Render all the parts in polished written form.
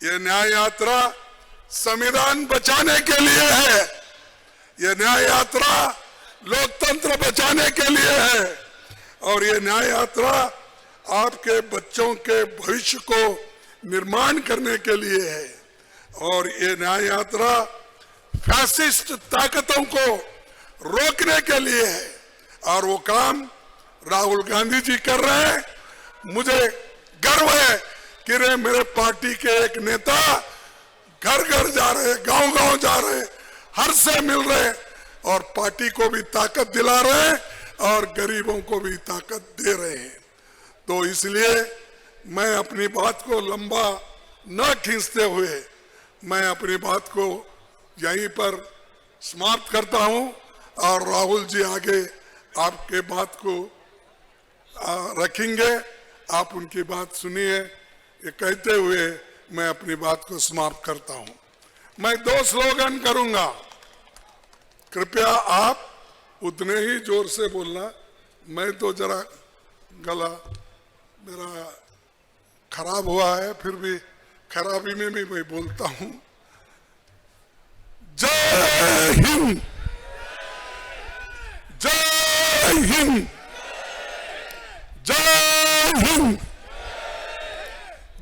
ये न्याय यात्रा संविधान बचाने के लिए है, ये न्याय यात्रा लोकतंत्र बचाने के लिए है और ये न्याय यात्रा आपके बच्चों के भविष्य को निर्माण करने के लिए है और ये न्याय यात्रा फैसिस्ट ताकतों को रोकने के लिए है और वो काम राहुल गांधी जी कर रहे हैं। मुझे गर्व है कि रे मेरे पार्टी के एक नेता घर घर जा रहे, गांव गांव जा रहे, हर से मिल रहे और पार्टी को भी ताकत दिला रहे और गरीबों को भी ताकत दे रहे हैं। तो इसलिए मैं अपनी बात को लंबा न खींचते हुए मैं अपनी बात को यहीं पर समाप्त करता हूं और राहुल जी आगे आपके बात को रखेंगे, आप उनकी बात सुनिए। ये कहते हुए मैं अपनी बात को समाप्त करता हूं। मैं 2 स्लोगन करूंगा, कृपया आप उतने ही जोर से बोलना। मैं तो जरा गला मेरा खराब हुआ है, फिर भी खराबी में भी मैं बोलता हूं। जय हिंद, जय हिंद, जय हिंद,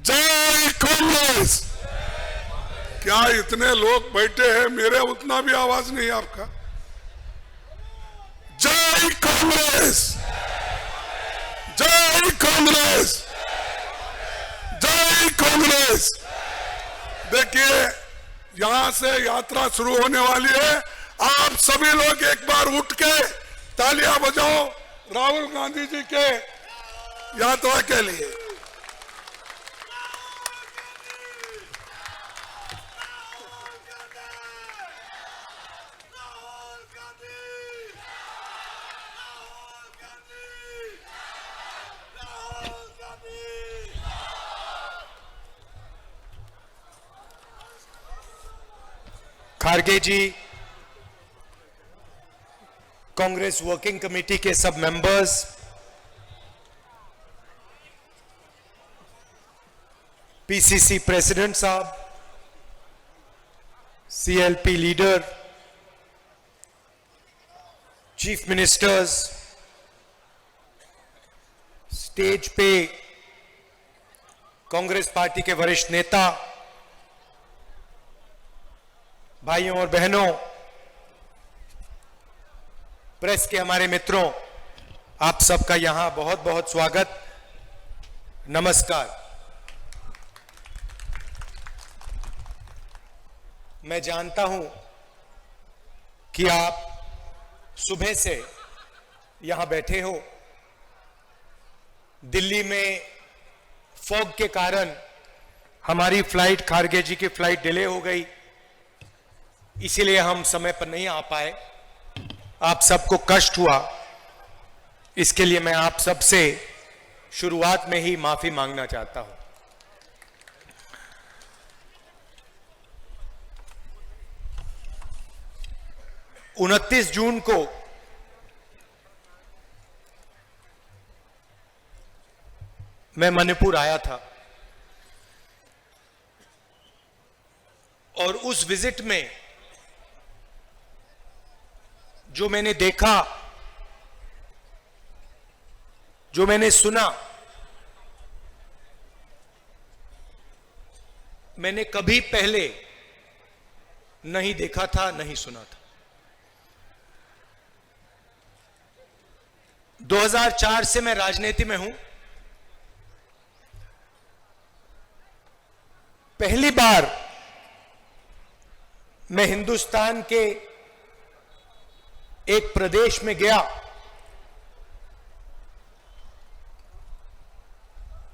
जय कांग्रेस। क्या इतने लोग बैठे हैं, मेरे उतना भी आवाज नहीं आपका? जय कांग्रेस, जय कांग्रेस, जय कांग्रेस। देखिए यहां से यात्रा शुरू होने वाली है, आप सभी लोग एक बार उठ के तालियां बजाओ राहुल गांधी जी के यात्रा के लिए। खारगे जी, कांग्रेस वर्किंग कमेटी के सब मेंबर्स, पीसीसी प्रेसिडेंट साहब, CLP leader, chief ministers, stage पे कांग्रेस पार्टी के वरिष्ठ नेता, भाइयों और बहनों, प्रेस के हमारे मित्रों, आप सबका यहां बहुत बहुत स्वागत, नमस्कार। मैं जानता हूं कि आप सुबह से यहां बैठे हो। दिल्ली में फॉग के कारण हमारी फ्लाइट, खारगे जी की फ्लाइट डिले हो गई, इसीलिए हम समय पर नहीं आ पाए। आप सबको कष्ट हुआ, इसके लिए मैं आप सबसे शुरुआत में ही माफी मांगना चाहता हूं। उनतीस जून को मैं मणिपुर आया था और उस विजिट में जो मैंने देखा, जो मैंने सुना, मैंने कभी पहले नहीं देखा था, नहीं सुना था। 2004 से मैं राजनीति में हूं। पहली बार मैं हिंदुस्तान के एक प्रदेश में गया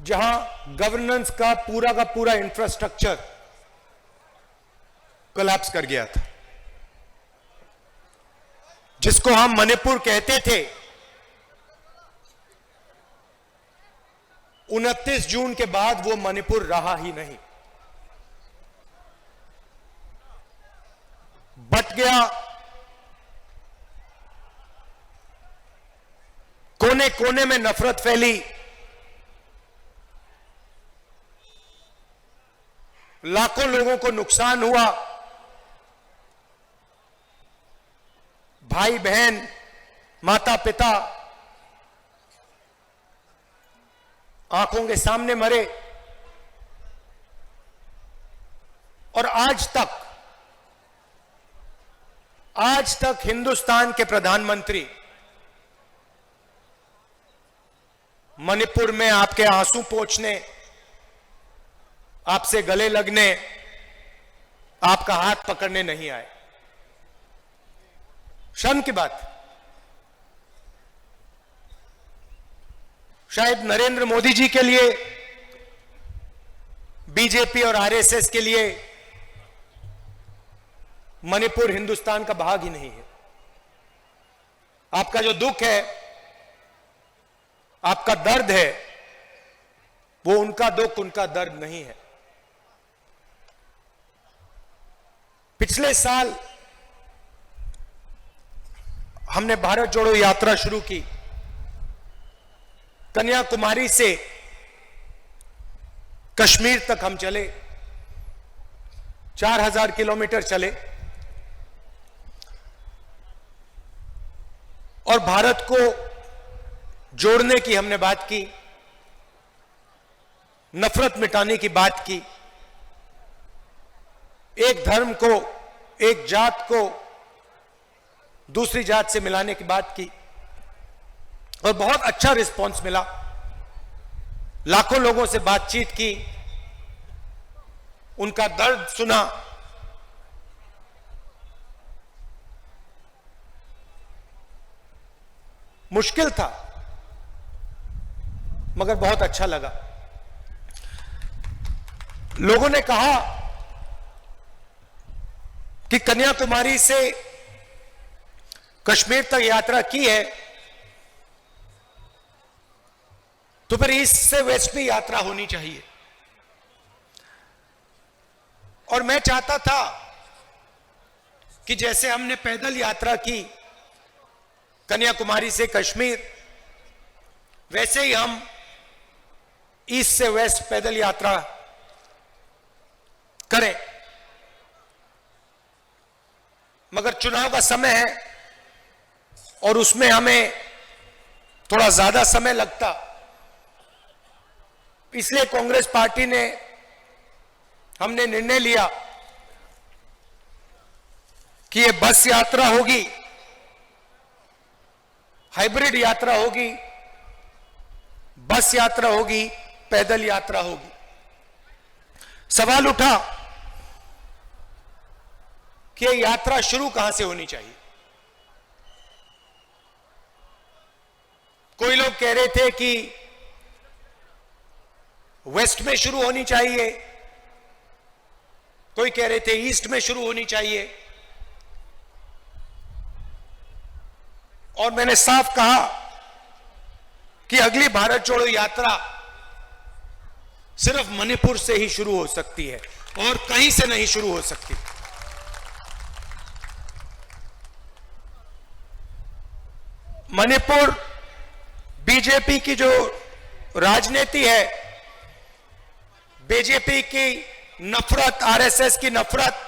जहां गवर्नेंस का पूरा इंफ्रास्ट्रक्चर कोलैप्स कर गया था, जिसको हम मणिपुर कहते थे। 29 जून के बाद वो मणिपुर रहा ही नहीं, बट गया। कोने कोने में नफरत फैली, लाखों लोगों को नुकसान हुआ, भाई बहन, माता पिता आंखों के सामने मरे, और आज तक हिंदुस्तान के प्रधानमंत्री मणिपुर में आपके आंसू पोंछने, आपसे गले लगने, आपका हाथ पकड़ने नहीं आए। शर्म की बात। शायद नरेंद्र मोदी जी के लिए, बीजेपी और आरएसएस के लिए मणिपुर हिंदुस्तान का भाग ही नहीं है। आपका जो दुख है, आपका दर्द है, वो उनका दुख, उनका दर्द नहीं है। पिछले साल हमने भारत जोड़ो यात्रा शुरू की। कन्याकुमारी से कश्मीर तक हम चले, 4000 किलोमीटर चले, और भारत को जोड़ने की हमने बात की, नफरत मिटाने की बात की, एक धर्म को, एक जात को दूसरी जात से मिलाने की बात की, और बहुत अच्छा रिस्पांस मिला। लाखों लोगों से बातचीत की, उनका दर्द सुना। मुश्किल था, मगर बहुत अच्छा लगा। लोगों ने कहा कि कन्याकुमारी से कश्मीर तक यात्रा की है, तो फिर ईस्ट से वेस्ट में यात्रा होनी चाहिए। और मैं चाहता था कि जैसे हमने पैदल यात्रा की कन्याकुमारी से कश्मीर, वैसे ही हम ईस्ट से वेस्ट पैदल यात्रा करें। मगर चुनाव का समय है और उसमें हमें थोड़ा ज्यादा समय लगता, इसलिए कांग्रेस पार्टी ने, हमने निर्णय लिया कि ये बस यात्रा होगी, हाइब्रिड यात्रा होगी, बस यात्रा होगी, पैदल यात्रा होगी। सवाल उठा कि ये यात्रा शुरू कहां से होनी चाहिए। कोई लोग कह रहे थे कि वेस्ट में शुरू होनी चाहिए, कोई कह रहे थे ईस्ट में शुरू होनी चाहिए, और मैंने साफ कहा कि अगली भारत जोड़ो यात्रा सिर्फ मणिपुर से ही शुरू हो सकती है और कहीं से नहीं शुरू हो सकती। मणिपुर बीजेपी की जो राजनीति है, बीजेपी की नफरत, आरएसएस की नफरत,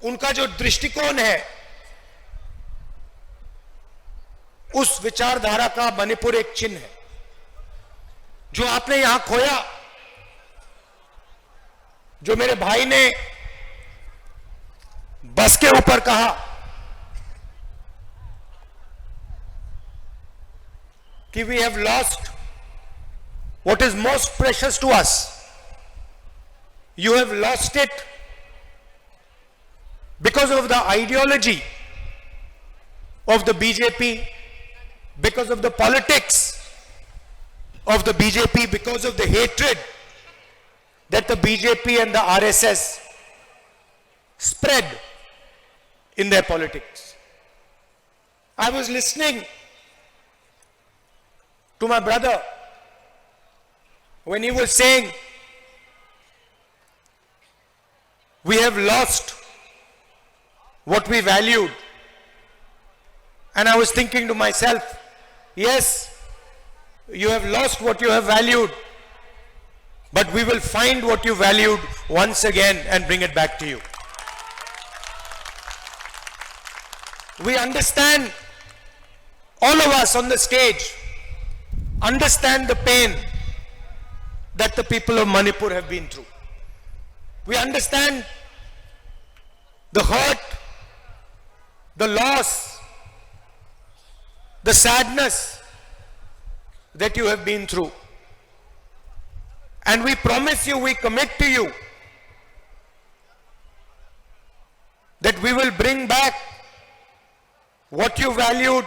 उनका जो दृष्टिकोण है, उस विचारधारा का मणिपुर एक चिन्ह है। जो आपने यहां खोया, जो मेरे भाई ने बस के ऊपर कहा कि we have lost what is most precious to us, you have lost it because of the ideology of the BJP, because of the politics of the BJP, because of the hatred that the BJP and the RSS spread in their politics. I was listening to my brother when he was saying we have lost what we valued, and I was thinking to myself, yes, you have lost what you have valued, but we will find what you valued once again and bring it back to you. We understand, all of us on the stage understand the pain that the people of Manipur have been through. We understand the hurt, the loss, the sadness that you have been through. And we promise you, we commit to you that we will bring back what you valued.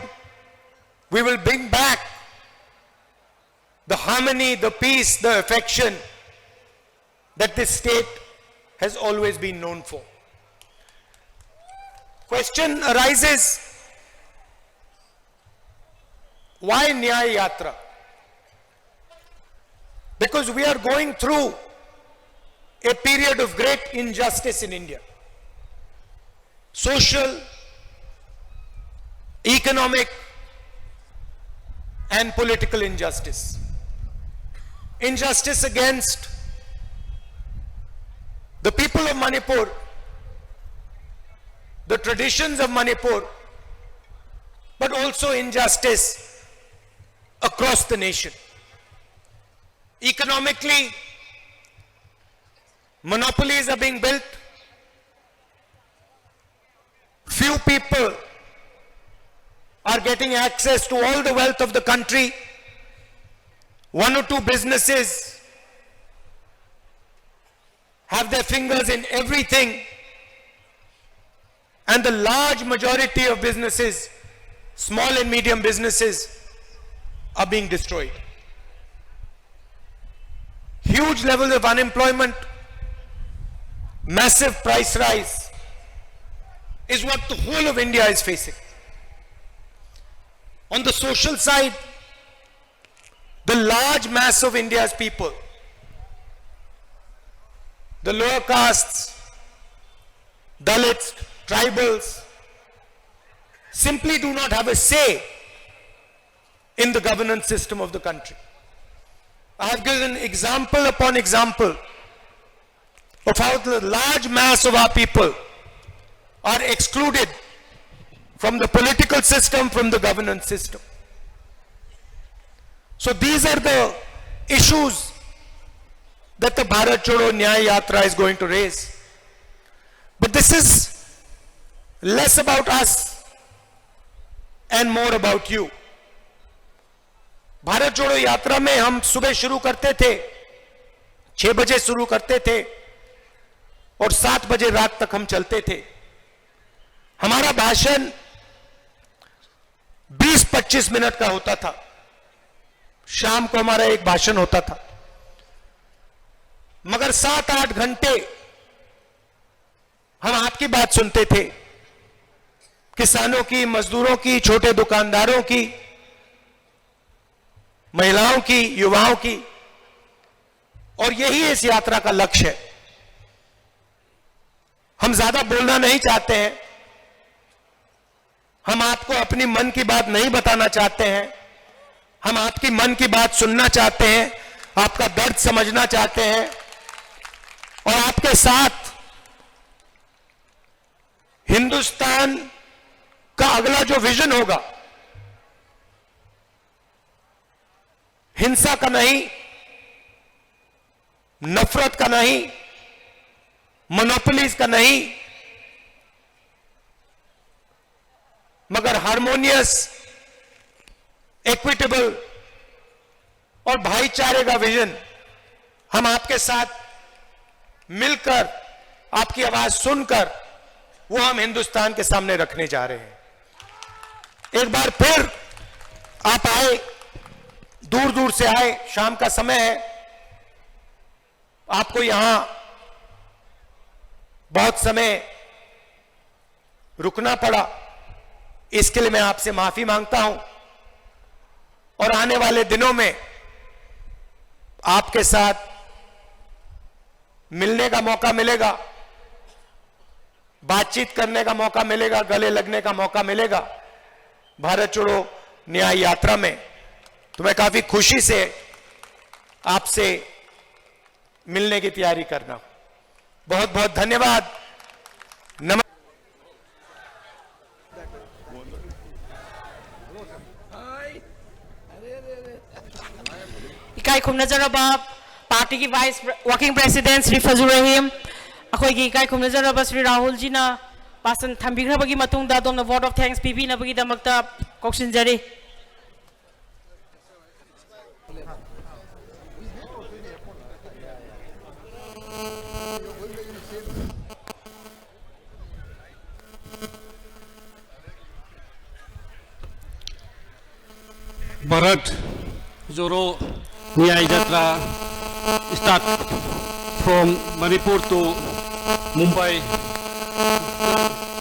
We will bring back the harmony, the peace, the affection that this state has always been known for. Question arises, why Nyaya Yatra? Because we are going through a period of great injustice in India. Social, economic, and political injustice. Injustice against the people of Manipur, the traditions of Manipur, but also injustice across the nation. Economically, monopolies are being built. Few people are getting access to all the wealth of the country. One or two businesses have their fingers in everything, and the large majority of businesses, small and medium businesses, are being destroyed. Huge levels of unemployment, massive price rise is what the whole of India is facing. On the social side, the large mass of India's people, the lower castes, Dalits, tribals, simply do not have a say in the governance system of the country. I have given example upon example of how the large mass of our people are excluded from the political system, from the governance system. So these are the issues that the Bharat Chodo Nyaya Yatra is going to raise. But this is less about us and more about you. Bharat जोड़ो यात्रा में हम सुबह शुरू करते थे, 6 बजे शुरू करते थे और 7 बजे रात तक हम चलते थे. हमारा भाषण 20-25 मिनट का होता था. शाम को हमारा एक भाषण होता था, मगर 7-8 घंटे हम आपकी बात सुनते थे, किसानों की, मजदूरों की, छोटे दुकानदारों की, महिलाओं की, युवाओं की. और यही इस यात्रा का लक्ष्य है. हम ज्यादा बोलना नहीं चाहते हैं, हम आपको अपनी मन की बात नहीं बताना चाहते हैं, हम आपकी मन की बात सुनना चाहते हैं, आपका दर्द समझना चाहते हैं और आपके साथ हिंदुस्तान का अगला जो विजन होगा, हिंसा का नहीं, नफरत का नहीं, मोनोपोलीज का नहीं, मगर हार्मोनियस, इक्विटेबल और भाईचारे का विजन हम आपके साथ मिलकर, आपकी आवाज सुनकर, वो हम हिंदुस्तान के सामने रखने जा रहे हैं. एक बार फिर आप आए, दूर दूर से आए, शाम का समय है, आपको यहां बहुत समय रुकना पड़ा, इसके लिए मैं आपसे माफी मांगता हूं. और आने वाले दिनों में आपके साथ मिलने का मौका मिलेगा, बातचीत करने का मौका मिलेगा, गले लगने का मौका मिलेगा भारत छोड़ो न्याय यात्रा में. तो मैं काफी खुशी से आपसे मिलने की तैयारी करना। बहुत बहुत धन्यवाद। इकाई खुमनजरबा पार्टी की वाइस वर्किंग प्रेसिडेंट श्री फजल रहीम अखोई इकाई खुमनजरबा श्री राहुल जी ना पासन थंबिग्रबगी मतुंगदा दोन वोट ऑफ थैंक्स पीबीनबगी दमक्ता कौशिनजरी। Bharat Joro Nyai Jatra start from Manipur to Mumbai.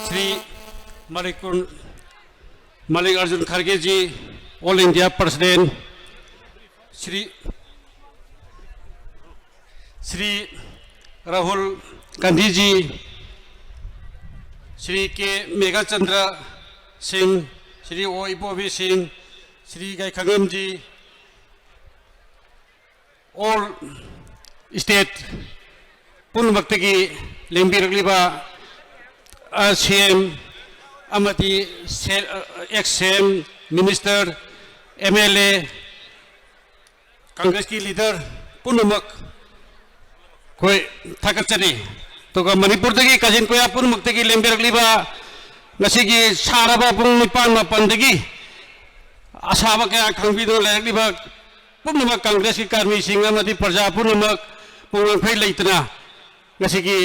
Sri Mallikarjun Kharge ji, All India President, Sri Rahul Gandhi ji, Sri K. Meghachandra Singh, Sri O. Ipovi Singh, Sri Gai Khangam ji, all state Punvaktagi Lembi Ragliba CM Amati ex-CM Minister MLA Congress की leader Punamak कोई थाकत चली तो का मणिपुर तक cousin को या पुनमुक्त की लेंबे रगलीबा नसी की साराबा पुंग निपान पंदगी आसाबा के खंगबीदो लेगलीबा पुनमुक्त कांग्रेस की कार्मी सिंह मधी प्रजा पुनमुक्त पुंग फै लेतना नसी की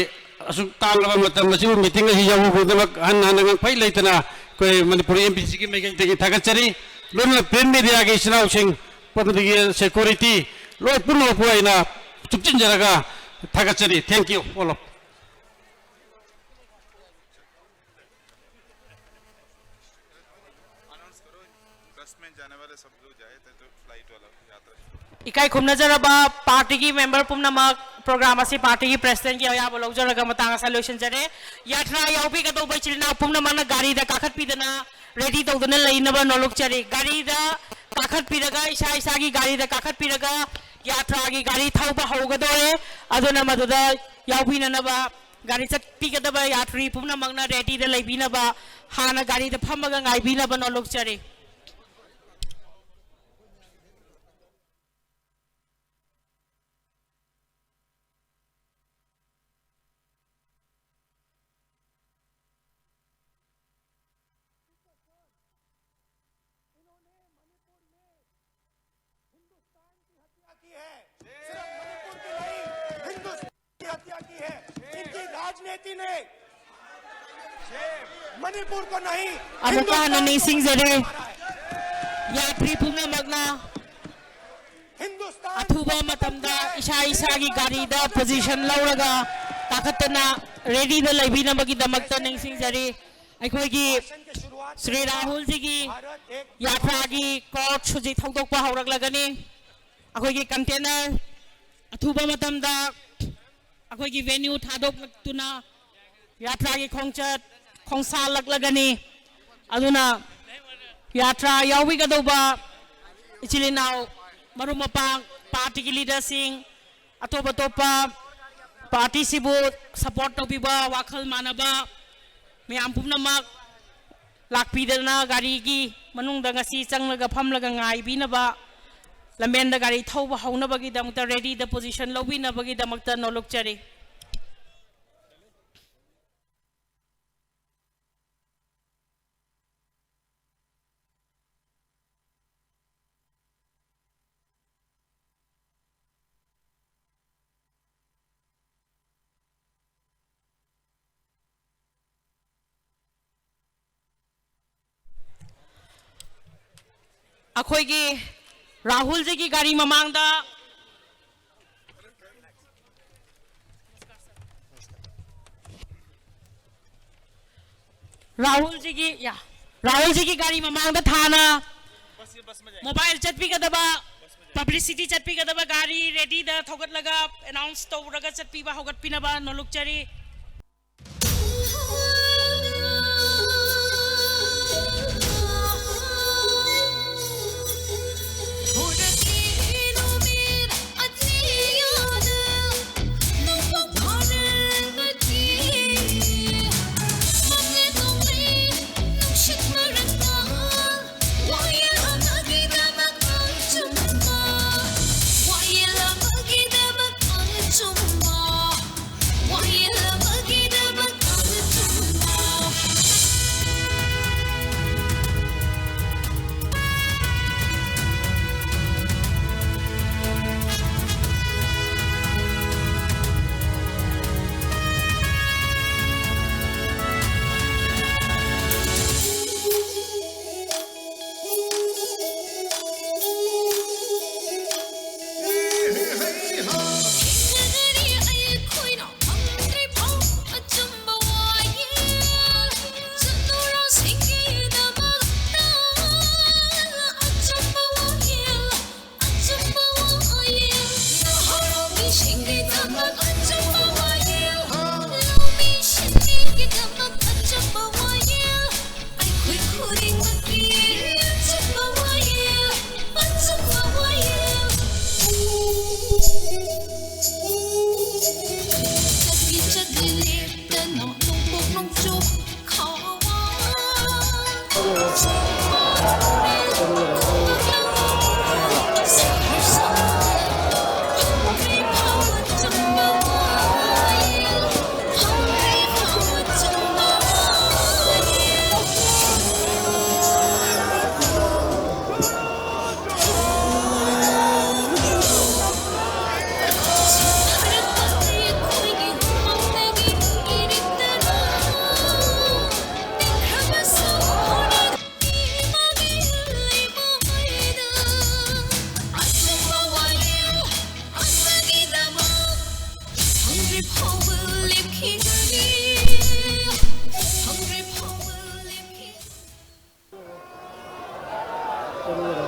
असुक तांगलबा मतम नसी मीटिंग ही जाऊ पुनमुक्त अन फै लेतना कोई मणिपुर एमपीसी की मेगे तक थाकत चली लोन प्रिंट मीडिया के इस्लाउ सिंह पदगी सिक्योरिटी लो पुनमुक्त पोइना चुपचिन जरगा थागचरी। Thank you all of. इकाई खुमनजरबा पार्टी की मेंबर पुनमक प्रोग्राम असी पार्टी की प्रेसिडेंट की अयाब लौजरगा मतंग सॉल्यूशन जरे यात्रा याउबी का दोबई चिरना पुनमना गाड़ी दा काखत पीदना रेडी तौदना लेनबा नोलुक चरे गाड़ी दा काखत पीरगा इसा इसा की गाड़ी दा काखत पीरगा यात्रा की गाड़ी थौबा होगदोरे अदुना मदुदा याउबीननबा गाड़ी चटपीगदबा यात्री पुनमगना रेडी दा लेबीनबा हाना गाड़ी दा फमगा गाइबीनबा नोलुक चरे। राजनीति ने मणिपुर को नहीं नहीं सिंह जरे यात्री पुनः मगना हिंदुस्तान अथुबा मतमदा इशा इशा की गाड़ी दा पोजीशन लौरगा ताकतना रेडी दा लेबीनबगी दमक्ता नहीं सिंह जरे अखोई की श्री राहुल जी की यात्रा की कोर्ट सुजी थौदोकपा हौरगलगनी अखोई की कंटेनर अथुबा मतमदा अखोई की वेन्यू थादोकतुना यात्रा की खोंचत खोंसा लगलगनी अदुना यात्रा याउबीगदौबा इचिलिनाव मरुमपांग पार्टी की लीडर सिंह अतोप अतोपा पार्टी सिबु सपोर्ट तौबीबा वाखल मानबा मयाम पुनमक लाकपीदना गाड़ी की मनुंगदा ngasi चंगलगा फमलगा ngaibinaba लंबेंदा गाड़ी थौबा हौनबगी दमक्ता रेडी द पोजीशन लौबीनबगी दमक्ता नोलुक चरी। अखोई की राहुल जी की गाड़ी ममांगदा राहुल जी की गाड़ी ममांगदा थाना मोबाइल चटपी गदबा पब्लिसिटी चटपी गदबा गाड़ी रेडी दा थोगत लगा अनाउंस तो रगा चटपी बा होगत पिनबा नोलुक चरी। चल रहा है